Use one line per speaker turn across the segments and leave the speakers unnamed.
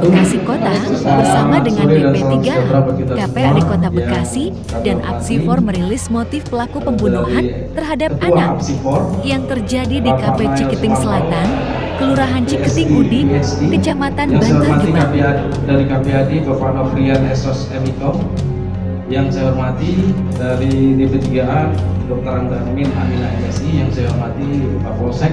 Bekasi Kota bersama dengan DP3, KPAD Kota Bekasi, dan Apsifor merilis motif pelaku pembunuhan terhadap anak yang terjadi di KP Ciketing Selatan, Kelurahan Ciketing Udik, Kecamatan Bantar Gebang.
Dari KPAD Bapak Nofrian Esos Emiko, yang saya hormati dari DP3A Dr. Angga Amin Amina MSI, yang saya hormati Pak Polsek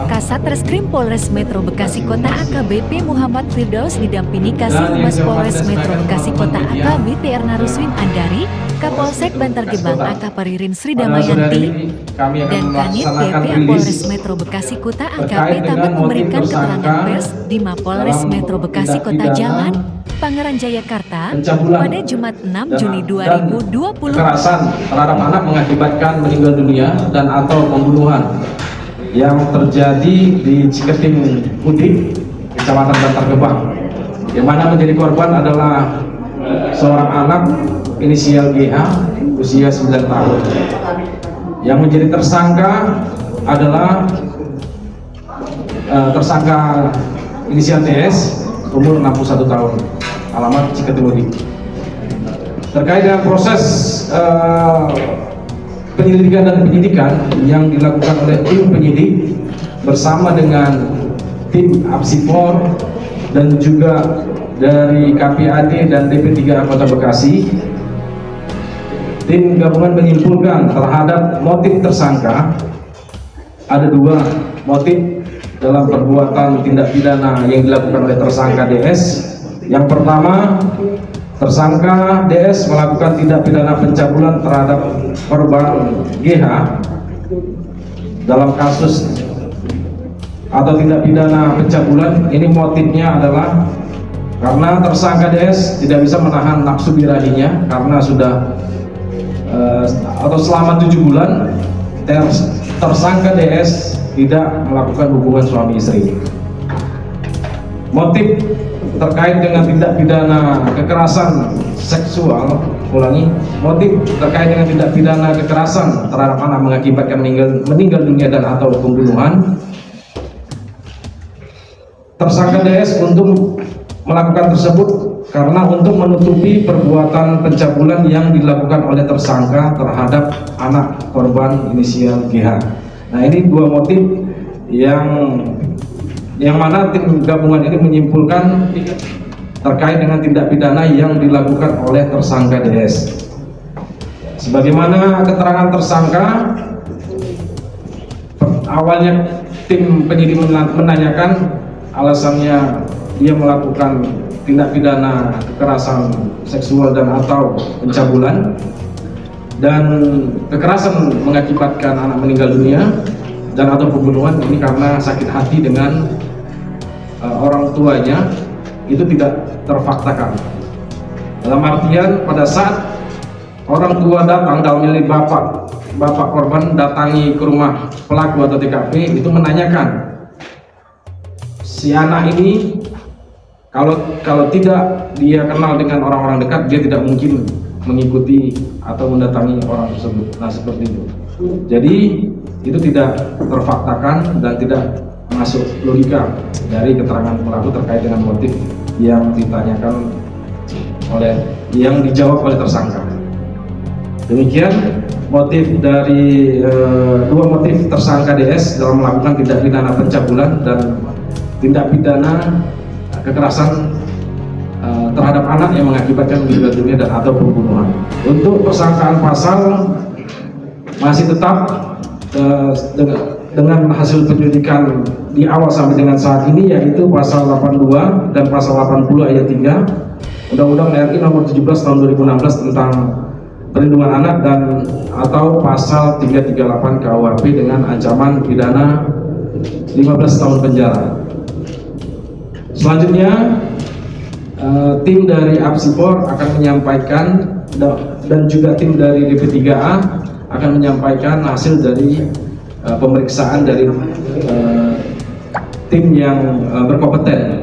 Kasat Reskrim Polres Metro Bekasi Kota AKBP Muhammad Firdaus didampingi Kasih Humas Polres Metro Bekasi Kota AKBP Erna Ruswin Andari, Kapolsek Bantar Gebang AKP Ririn Sri Damayanti, dan Kanit DPA Polres Metro Bekasi Kota AKP Taman memberikan keterangan pers di Mapolres Metro Bekasi Kota Jalan Pangeran Jayakarta pada Jumat 6 Juni 2020.
Kekerasan terhadap anak mengakibatkan meninggal dunia dan atau pembunuhan yang terjadi di Ciketing Udik, Kecamatan Bantar Gebang, yang mana menjadi korban adalah seorang anak inisial GH usia 9 tahun. Yang menjadi tersangka adalah tersangka inisial TS umur 61 tahun, alamat Ciketing Udik. Terkait dengan proses penyelidikan dan penyidikan yang dilakukan oleh tim penyidik bersama dengan tim Apsifor dan juga dari KPAD dan DP3A Kota Bekasi, tim gabungan menyimpulkan terhadap motif tersangka ada 2 motif dalam perbuatan tindak pidana yang dilakukan oleh tersangka DS. Yang pertama, tersangka DS melakukan tindak pidana pencabulan terhadap korban GH dalam kasus atau tindak pidana pencabulan. Ini motifnya adalah karena tersangka DS tidak bisa menahan nafsu birahinya karena sudah atau selama 7 bulan tersangka DS tidak melakukan hubungan suami istri. Motif terkait dengan tindak pidana kekerasan seksual, motif terkait dengan tindak pidana kekerasan terhadap anak mengakibatkan meninggal dunia dan atau pembunuhan. Tersangka DS untuk melakukan tersebut karena untuk menutupi perbuatan pencabulan yang dilakukan oleh tersangka terhadap anak korban inisial GH. Nah, ini 2 motif yang mana tim gabungan ini menyimpulkan terkait dengan tindak pidana yang dilakukan oleh tersangka DS. Sebagaimana keterangan tersangka, awalnya tim penyidik menanyakan alasannya dia melakukan tindak pidana kekerasan seksual dan atau pencabulan, dan kekerasan mengakibatkan anak meninggal dunia dan atau pembunuhan ini karena sakit hati dengan orang tuanya, itu tidak terfaktakan. Dalam artian pada saat orang tua datang, dalam ini bapak korban datangi ke rumah pelaku atau TKP, itu menanyakan si anak ini kalau tidak dia kenal dengan orang-orang dekat, dia tidak mungkin mengikuti atau mendatangi orang tersebut. Nah, seperti itu. Jadi itu tidak terfaktakan dan tidak masuk logika dari keterangan pelaku terkait dengan motif yang ditanyakan yang dijawab oleh tersangka. Demikian motif dari 2 motif tersangka DS dalam melakukan tindak pidana pencabulan dan tindak pidana kekerasan terhadap anak yang mengakibatkan meninggal dunia dan atau pembunuhan. Untuk persangkaan pasal masih tetap dengan hasil penyelidikan di awal sampai dengan saat ini, yaitu pasal 82 dan pasal 80 ayat 3 Undang-Undang RI nomor 17 tahun 2016 tentang perlindungan anak dan atau pasal 338 KUHP dengan ancaman pidana 15 tahun penjara. Selanjutnya tim dari Apsifor akan menyampaikan dan juga tim dari DP3A akan menyampaikan hasil dari pemeriksaan dari tim yang berkompeten.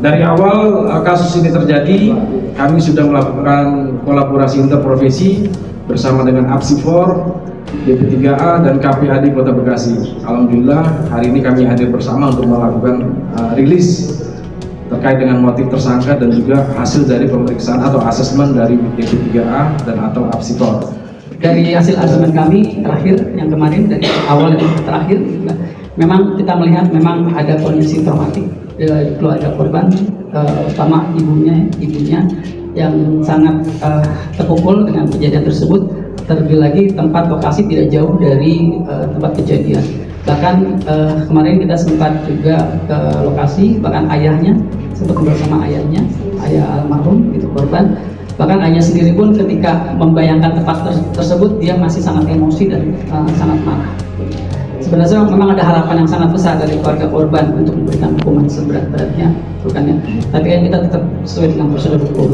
Dari awal kasus ini terjadi, kami sudah melakukan kolaborasi interprofesi bersama dengan Apsifor, DP3A dan KPAD Kota Bekasi. Alhamdulillah hari ini kami hadir bersama untuk melakukan rilis terkait dengan motif tersangka dan juga hasil dari pemeriksaan atau asesmen dari BP3A dan atau Apsifor.
Dari hasil asesmen kami terakhir yang kemarin dari awal dan terakhir, memang kita melihat memang ada kondisi traumatik keluarga korban, terutama ibunya yang sangat terpukul dengan kejadian tersebut. Terlebih lagi tempat lokasi tidak jauh dari tempat kejadian. Bahkan kemarin kita sempat juga ke lokasi, bahkan ayahnya sempat bersama ayahnya, ayah almarhum itu korban. Bahkan ayahnya sendiri pun ketika membayangkan tempat tersebut dia masih sangat emosi dan sangat marah. Sebenarnya memang ada harapan yang sangat besar dari keluarga korban untuk memberikan hukuman seberat-beratnya, bukannya. Tapi kan kita tetap sesuai dengan prosedur hukum.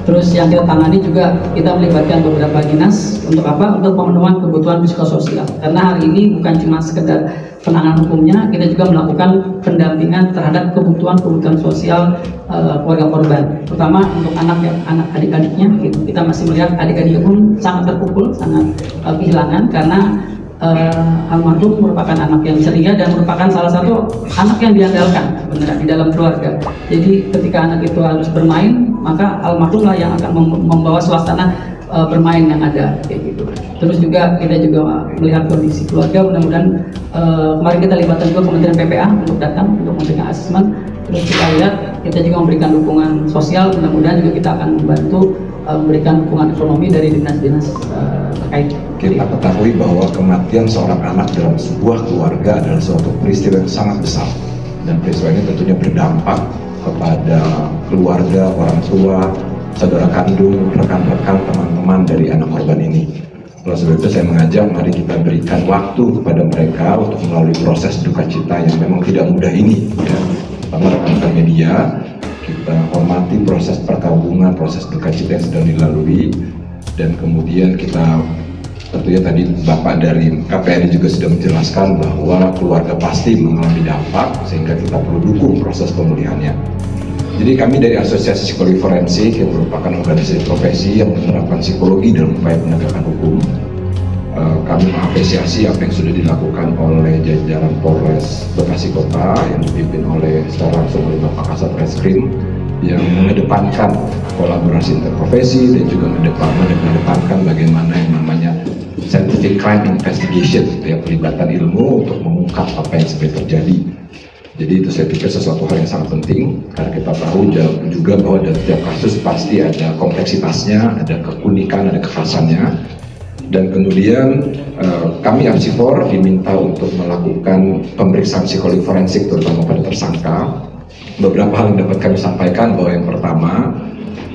Terus yang kita tangani juga kita melibatkan beberapa dinas untuk apa? Untuk pemenuhan kebutuhan psikososial. Karena hari ini bukan cuma sekedar penanganan hukumnya, kita juga melakukan pendampingan terhadap kebutuhan sosial keluarga korban. Terutama untuk anak adik-adiknya. Gitu. Kita masih melihat adik-adiknya pun sangat terpukul, sangat kehilangan karena almarhum merupakan anak yang ceria dan merupakan salah satu anak yang diandalkan sebenarnya di dalam keluarga. Jadi ketika anak itu harus bermain, maka almarhumlah yang akan membawa suasana bermain yang ada kayak gitu. Terus juga kita juga melihat kondisi keluarga. Mudah-mudahan kemarin kita libatkan juga Kementerian PPA untuk datang untuk memberikan asesmen. Terus kita lihat kita juga memberikan dukungan sosial. Mudah-mudahan juga kita akan membantu memberikan dukungan ekonomi dari dinas-dinas terkait.
Kita ketahui bahwa kematian seorang anak dalam sebuah keluarga adalah suatu peristiwa yang sangat besar, dan peristiwa ini tentunya berdampak kepada keluarga, orang tua, saudara kandung, rekan-rekan, teman-teman dari anak korban ini. Oleh sebab itu saya mengajak mari kita berikan waktu kepada mereka untuk melalui proses duka cita yang memang tidak mudah ini. Ya. Pertama rekan-rekan media, kita hormati proses perkabungan, proses duka cita yang sedang dilalui, dan kemudian kita tentunya tadi Bapak dari KPRI juga sudah menjelaskan bahwa keluarga pasti mengalami dampak sehingga kita perlu dukung proses pemulihannya. Jadi kami dari Asosiasi Psikologi Forensik yang merupakan organisasi profesi yang menerapkan psikologi dalam upaya penegakan hukum, kami mengapresiasi apa yang sudah dilakukan oleh jajaran Polres Bekasi Kota yang dipimpin oleh secara langsung oleh Bapak Kasat Reskrim yang mengedepankan kolaborasi interprofesi dan juga mengedepankan bagaimana yang namanya scientific crime investigation, ya, pelibatan ilmu untuk mengungkap apa yang sebenarnya terjadi. Jadi itu saya pikir sesuatu hal yang sangat penting karena kita tahu juga bahwa dalam setiap kasus pasti ada kompleksitasnya, ada keunikan, ada kekhasannya. Dan kemudian kami Apsifor diminta untuk melakukan pemeriksaan psikologi forensik terutama pada tersangka. Beberapa hal yang dapat kami sampaikan bahwa yang pertama,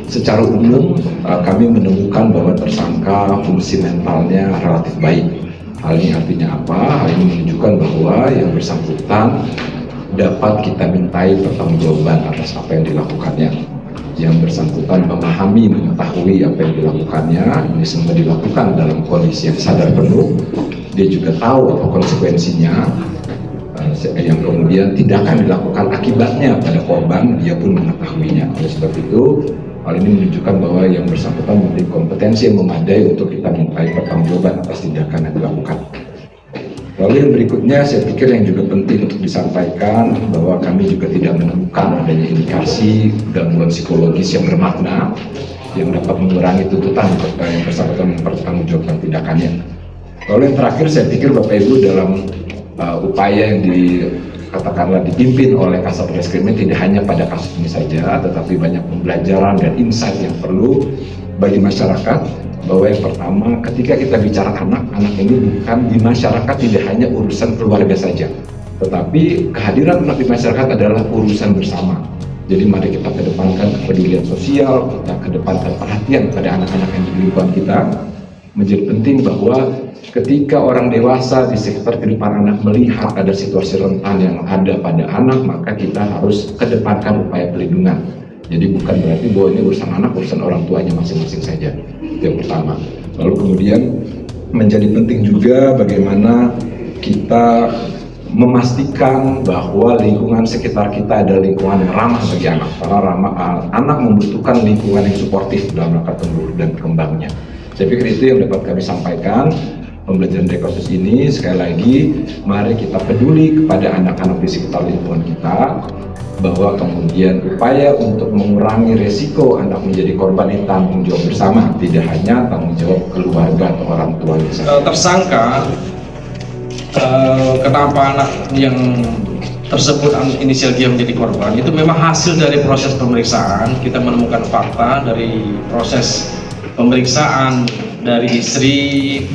secara umum kami menemukan bahwa tersangka fungsi mentalnya relatif baik. Hal ini artinya apa? Hal ini menunjukkan bahwa yang bersangkutan dapat kita mintai pertanggungjawaban atas apa yang dilakukannya. Yang bersangkutan memahami, mengetahui apa yang dilakukannya. Ini semua dilakukan dalam kondisi yang sadar penuh. Dia juga tahu apa konsekuensinya. Yang kemudian tindakan dilakukan akibatnya pada korban, dia pun mengetahuinya. Oleh sebab itu, hal ini menunjukkan bahwa yang bersangkutan memiliki kompetensi yang memadai untuk kita mintai pertanggungjawaban atas tindakan yang dilakukan. Lalu yang berikutnya saya pikir yang juga penting untuk disampaikan bahwa kami juga tidak menemukan adanya indikasi gangguan psikologis yang bermakna yang dapat mengurangi tuntutan kepada yang bersangkutan mempertanggungjawabkan tindakannya. Lalu yang terakhir saya pikir Bapak Ibu dalam upaya yang katakanlah dipimpin oleh Kasat Reskrim tidak hanya pada kasus ini saja, tetapi banyak pembelajaran dan insight yang perlu bagi masyarakat. Bahwa yang pertama, ketika kita bicara anak ini bukan di masyarakat tidak hanya urusan keluarga saja, tetapi kehadiran anak di masyarakat adalah urusan bersama. Jadi mari kita kedepankan kepedulian sosial, kita kedepankan perhatian pada anak-anak yang di lingkungan kita. Menjadi penting bahwa ketika orang dewasa di sekitar kehidupan anak melihat ada situasi rentan yang ada pada anak, maka kita harus kedepankan upaya pelindungan. Jadi bukan berarti bahwa ini urusan anak, urusan orang tuanya masing-masing saja. Itu yang pertama. Lalu kemudian menjadi penting juga bagaimana kita memastikan bahwa lingkungan sekitar kita adalah lingkungan yang ramah bagi anak. Karena anak membutuhkan lingkungan yang suportif dalam rangka tumbuh dan berkembangnya. Saya pikir itu yang dapat kami sampaikan. Pembelajaran dari kasus ini, sekali lagi, mari kita peduli kepada anak-anak di sekitar lingkungan kita. bahwa kemudian upaya untuk mengurangi resiko anak menjadi korban ini tanggung jawab bersama, tidak hanya tanggung jawab keluarga atau orang tua.
Tersangka, kenapa anak yang tersebut inisial dia menjadi korban, itu memang hasil dari proses pemeriksaan. Kita menemukan fakta dari proses pemeriksaan dari istri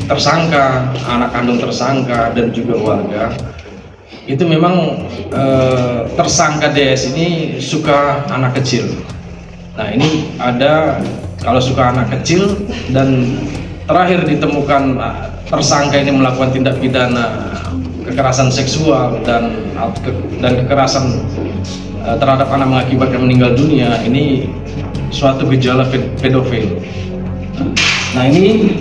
tersangka, anak kandung tersangka, dan juga warga. Itu memang tersangka DS ini suka anak kecil. Nah, ini ada kalau suka anak kecil, dan terakhir ditemukan tersangka ini melakukan tindak pidana kekerasan seksual dan kekerasan terhadap anak mengakibatkan meninggal dunia. Ini suatu gejala pedofil. Nah, ini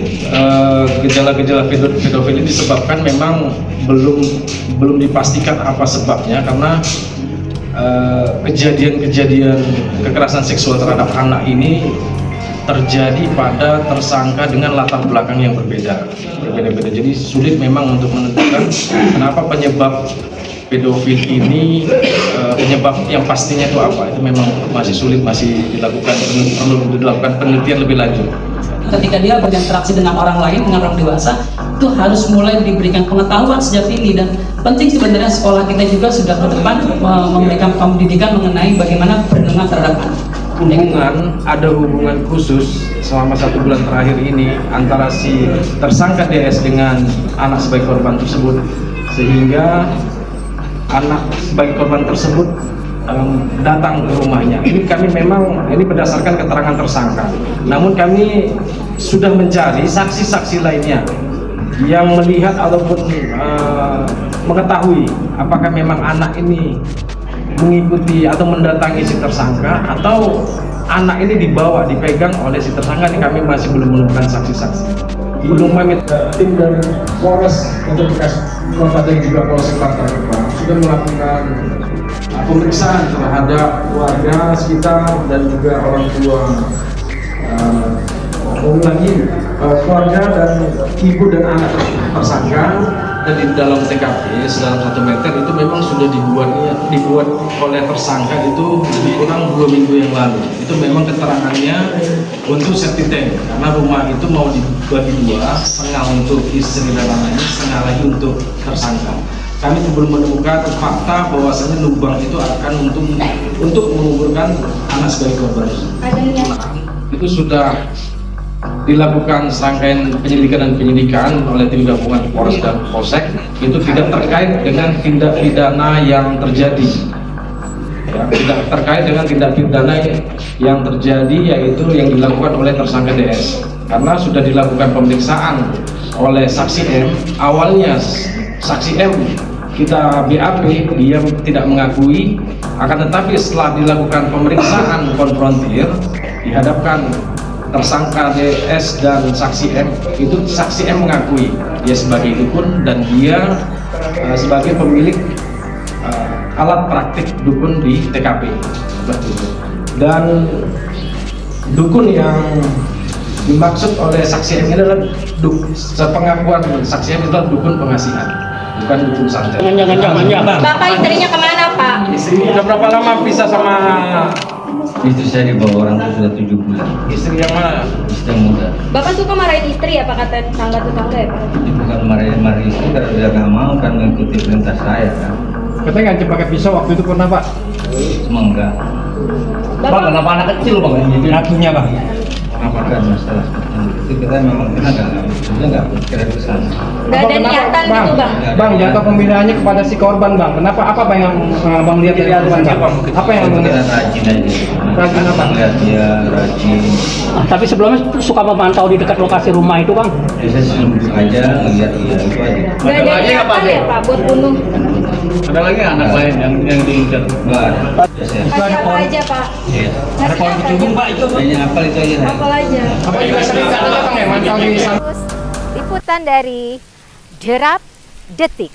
gejala-gejala pedofil ini disebabkan memang belum dipastikan apa sebabnya, karena kejadian-kejadian kekerasan seksual terhadap anak ini terjadi pada tersangka dengan latar belakang yang berbeda. Jadi sulit memang untuk menentukan kenapa penyebab pedofil ini, penyebab yang pastinya itu apa. Itu memang masih sulit, masih perlu dilakukan penelitian lebih lanjut.
Ketika dia berinteraksi dengan orang lain, dengan orang dewasa, itu harus mulai diberikan pengetahuan sejak dini. Dan penting sebenarnya sekolah kita juga sudah ke depan memberikan pendidikan mengenai bagaimana perlindungan terhadap anak.
Ada hubungan khusus selama 1 bulan terakhir ini antara si tersangka DS dengan anak sebagai korban tersebut, sehingga anak sebagai korban tersebut datang ke rumahnya. Ini berdasarkan keterangan tersangka. Namun kami sudah mencari saksi-saksi lainnya yang melihat ataupun mengetahui apakah memang anak ini mengikuti atau mendatangi si tersangka, atau anak ini dipegang oleh si tersangka. Ini kami masih belum menemukan saksi-saksi. Belum kami tim dari Polres Metro Bekasi Kota dan juga Polsek Bantar Gebang sudah melakukan pemeriksaan terhadap warga sekitar dan juga orang tua, keluarga dan ibu dan anak tersangka. Dan di dalam TKP dalam 1 meter itu memang sudah dibuat oleh tersangka itu lebih kurang 2 minggu yang lalu. Itu memang keterangannya untuk septic tank, karena rumah itu mau dibagi 2, setengah untuk istri dan anaknya, setengah lagi untuk tersangka. Kami belum menemukan fakta bahwasanya lubang itu akan untuk menguburkan anak sebagai korban. Itu sudah dilakukan serangkaian penyelidikan dan penyidikan oleh tim gabungan Polres dan Polsek. Itu tidak terkait dengan tindak pidana yang terjadi, ya, tidak terkait dengan tindak pidana yang terjadi, yaitu yang dilakukan oleh tersangka DS. Karena sudah dilakukan pemeriksaan oleh saksi M. Awalnya saksi M kita BAP, dia tidak mengakui, akan tetapi setelah dilakukan pemeriksaan konfrontir, dihadapkan tersangka DS dan saksi M, itu saksi M mengakui dia sebagai dukun dan dia sebagai pemilik alat praktik dukun di TKP. Dan dukun yang dimaksud oleh saksi M ini adalah sepengakuan saksi M itu adalah dukun pengasihan, bukan dukun santet.
Jangan. Bapak istrinya kemana, Pak?
Istri udah berapa lama pisah sama
istri saya dibawa orang itu sudah 7 bulan.
Istri yang mana?
Istri yang muda.
Bapak suka marahin istri ya, Pak, kata tetangga-tetangga ya, Pak?
Itu bukan marahin istri, karena dia nggak mau kan mengikuti perintah saya kan.
Katanya ngancam pakai pisau waktu itu, pernah Pak?
Cuma enggak.
Bapak,
Kenapa anak kecil Bang? Jadi
Ngakunya Bang?
bukan masalah itu, kita memang nggak berpikir ke sana.
nggak ada niatan gitu, Bang?
Bang, jatuh pembinaannya kepada si korban Bang. Kenapa? Apa yang Bang lihat dari korban Bang? Apa yang Bang lihat?
Rajin aja.
Rajin apa?
Lihat dia rajin.
Tapi sebelumnya suka memantau di dekat lokasi rumah itu, Bang?
Saya selalu duduk aja ngeliat dia itu aja.
Nggak ada niatan ya, Pak, buat bunuh?
Ada lagi anak lain yang diincar? Nggak ada.
Kasih apa aja, Pak?
Iya.
Ngasih apa aja?
Pak, itu
Kayaknya apa itu aja.
Apa aja?
Apa juga sering katanya Bang ya mantau di sana?
Liputan dari Derap Detik.